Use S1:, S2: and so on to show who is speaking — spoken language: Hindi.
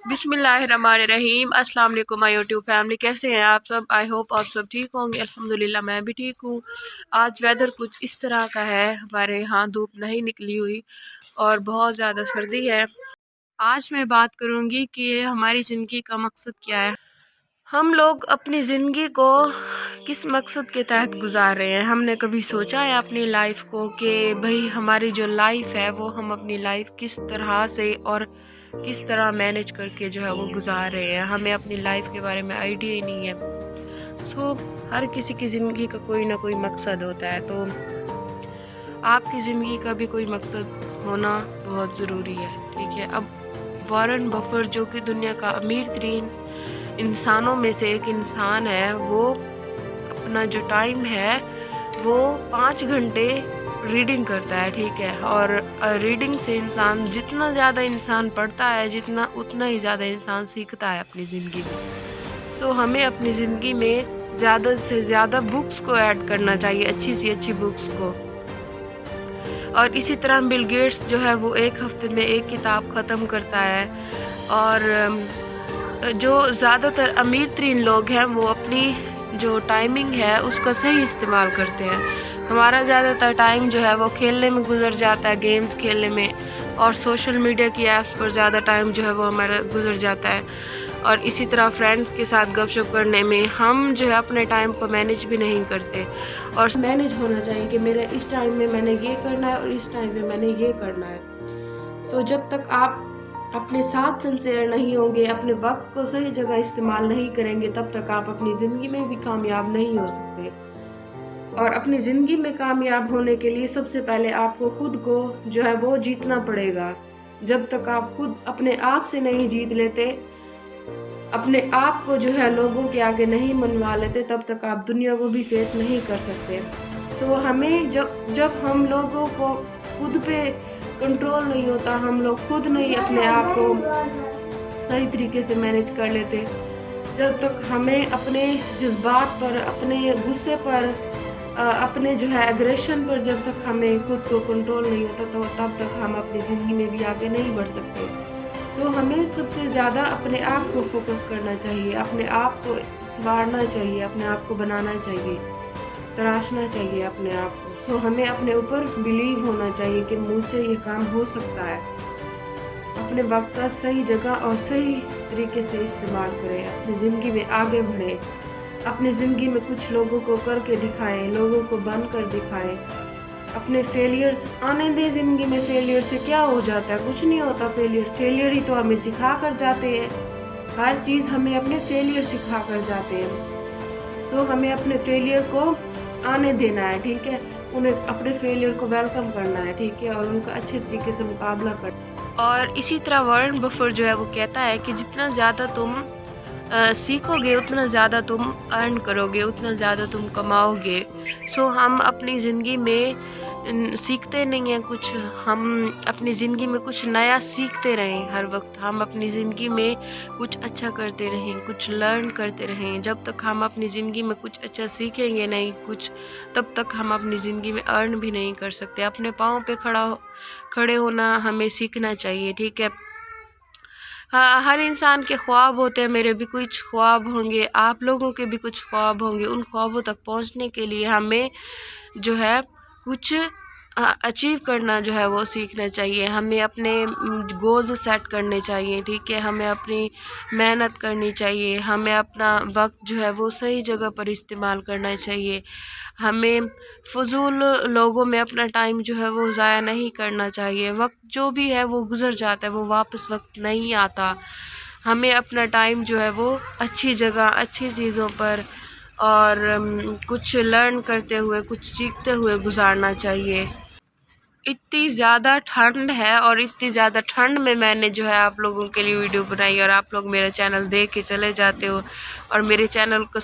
S1: बिस्मिल्लाहिर्रहमानिर्रहीम। अस्सलाम वालेकुम माय यूट्यूब फैमिली, कैसे हैं आप सब? आई होप आप सब ठीक होंगे। अल्हम्दुलिल्लाह मैं भी ठीक हूँ। आज वेदर कुछ इस तरह का है, हमारे यहाँ धूप नहीं निकली हुई और बहुत ज़्यादा सर्दी है। आज मैं बात करूँगी कि हमारी ज़िंदगी का मकसद क्या है। हम लोग अपनी ज़िंदगी को किस मकसद के तहत गुजार रहे हैं? हमने कभी सोचा है अपनी लाइफ को कि भाई हमारी जो लाइफ है वो हम अपनी लाइफ किस तरह से और किस तरह मैनेज करके जो है वो गुजार रहे हैं? हमें अपनी लाइफ के बारे में आइडिया ही नहीं है। हर किसी की ज़िंदगी का कोई ना कोई मकसद होता है, तो आपकी ज़िंदगी का भी कोई मकसद होना बहुत ज़रूरी है, ठीक है। अब वॉरेन बफेट जो कि दुनिया का अमीर तरीन इंसानों में से एक इंसान है, वो अपना जो टाइम है वो 5 घंटे रीडिंग करता है, ठीक है। और रीडिंग से इंसान जितना ज़्यादा इंसान पढ़ता है जितना उतना ही ज़्यादा इंसान सीखता है अपनी ज़िंदगी में। हमें अपनी ज़िंदगी में ज़्यादा से ज़्यादा बुक्स को ऐड करना चाहिए, अच्छी सी अच्छी बुक्स को। और इसी तरह बिल गेट्स जो है वो एक हफ्ते में एक किताब ख़त्म करता है। और जो ज़्यादातर अमीर तरीन लोग हैं वो अपनी जो टाइमिंग है उसका सही इस्तेमाल करते हैं। हमारा ज़्यादातर टाइम जो है वो खेलने में गुजर जाता है, गेम्स खेलने में, और सोशल मीडिया की ऐप्स पर ज़्यादा टाइम जो है वो हमारा गुजर जाता है। और इसी तरह फ्रेंड्स के साथ गपशप करने में हम जो है अपने टाइम को मैनेज भी नहीं करते। और मैनेज होना चाहिए कि मेरे इस टाइम में मैंने ये करना है और इस टाइम में मैंने ये करना है। जब तक आप अपने साथ सिंसियर नहीं होंगे, अपने वक्त को सही जगह इस्तेमाल नहीं करेंगे, तब तक आप अपनी ज़िंदगी में भी कामयाब नहीं हो सकते। और अपनी ज़िंदगी में कामयाब होने के लिए सबसे पहले आपको खुद को जो है वो जीतना पड़ेगा। जब तक आप खुद अपने आप से नहीं जीत लेते, अपने आप को जो है लोगों के आगे नहीं मनवा लेते, तब तक आप दुनिया को भी फेस नहीं कर सकते। हमें जब हम लोगों को खुद पे कंट्रोल नहीं होता, हम लोग खुद नहीं अपने आप को सही तरीके से मैनेज कर लेते, जब तक हमें अपने जज्बात पर, अपने गुस्से पर, अपने जो है एग्रेशन पर जब तक हमें खुद को कंट्रोल नहीं होता, तो तब तक हम अपनी ज़िंदगी में भी आगे नहीं बढ़ सकते। हमें सबसे ज़्यादा अपने आप को फोकस करना चाहिए, अपने आप को संवारना चाहिए, अपने आप को बनाना चाहिए, तराशना चाहिए अपने आप को। हमें अपने ऊपर बिलीव होना चाहिए कि मुझसे ये काम हो सकता है। अपने वक्त का सही जगह और सही तरीके से इस्तेमाल करें, अपनी ज़िंदगी में आगे बढ़ें, अपनी ज़िंदगी में कुछ लोगों को करके दिखाएं, लोगों को बन कर दिखाएं। अपने फेलियर्स आने दें ज़िंदगी में। फेलियर से क्या हो जाता है? कुछ नहीं होता। फेलियर ही तो हमें सिखा कर जाते हैं। हर चीज़ हमें अपने फेलियर सिखा कर जाते हैं। हमें अपने फेलियर को आने देना है, ठीक है। उन्हें अपने फेलियर को वेलकम करना है, ठीक है, और उनका अच्छे तरीके से मुकाबला करना। और इसी तरह वॉरेन बफेट जो है वो कहता है कि जितना ज़्यादा तुम सीखोगे उतना ज़्यादा तुम अर्न करोगे, उतना ज़्यादा तुम कमाओगे। हम अपनी ज़िंदगी में सीखते नहीं हैं कुछ, हम अपनी ज़िंदगी में कुछ नया सीखते रहें। हर वक्त हम अपनी ज़िंदगी में कुछ अच्छा करते रहें, कुछ लर्न करते रहें। जब तक हम अपनी ज़िंदगी में कुछ अच्छा सीखेंगे नहीं कुछ, तब तक हम अपनी ज़िंदगी में अर्न भी नहीं कर सकते। अपने पाँव पे खड़े होना हमें सीखना चाहिए, ठीक है। हाँ, हर इंसान के ख्वाब होते हैं, मेरे भी कुछ ख्वाब होंगे, आप लोगों के भी कुछ ख्वाब होंगे। उन ख्वाबों तक पहुंचने के लिए हमें जो है कुछ अचीव करना जो है वो सीखना चाहिए। हमें अपने गोल्स सेट करने चाहिए, ठीक है। हमें अपनी मेहनत करनी चाहिए, हमें अपना वक्त जो है वो सही जगह पर इस्तेमाल करना चाहिए। हमें फजूल लोगों में अपना टाइम जो है वो ज़ाया नहीं करना चाहिए। वक्त जो भी है वो गुज़र जाता है, वो वापस वक्त नहीं आता। हमें अपना टाइम जो है वो अच्छी जगह, अच्छी चीज़ों पर और कुछ लर्न करते हुए, कुछ सीखते हुए गुजारना चाहिए। इतनी ज़्यादा ठंड है और इतनी ज़्यादा ठंड में मैंने जो है आप लोगों के लिए वीडियो बनाई, और आप लोग मेरा चैनल देख के चले जाते हो और मेरे चैनल को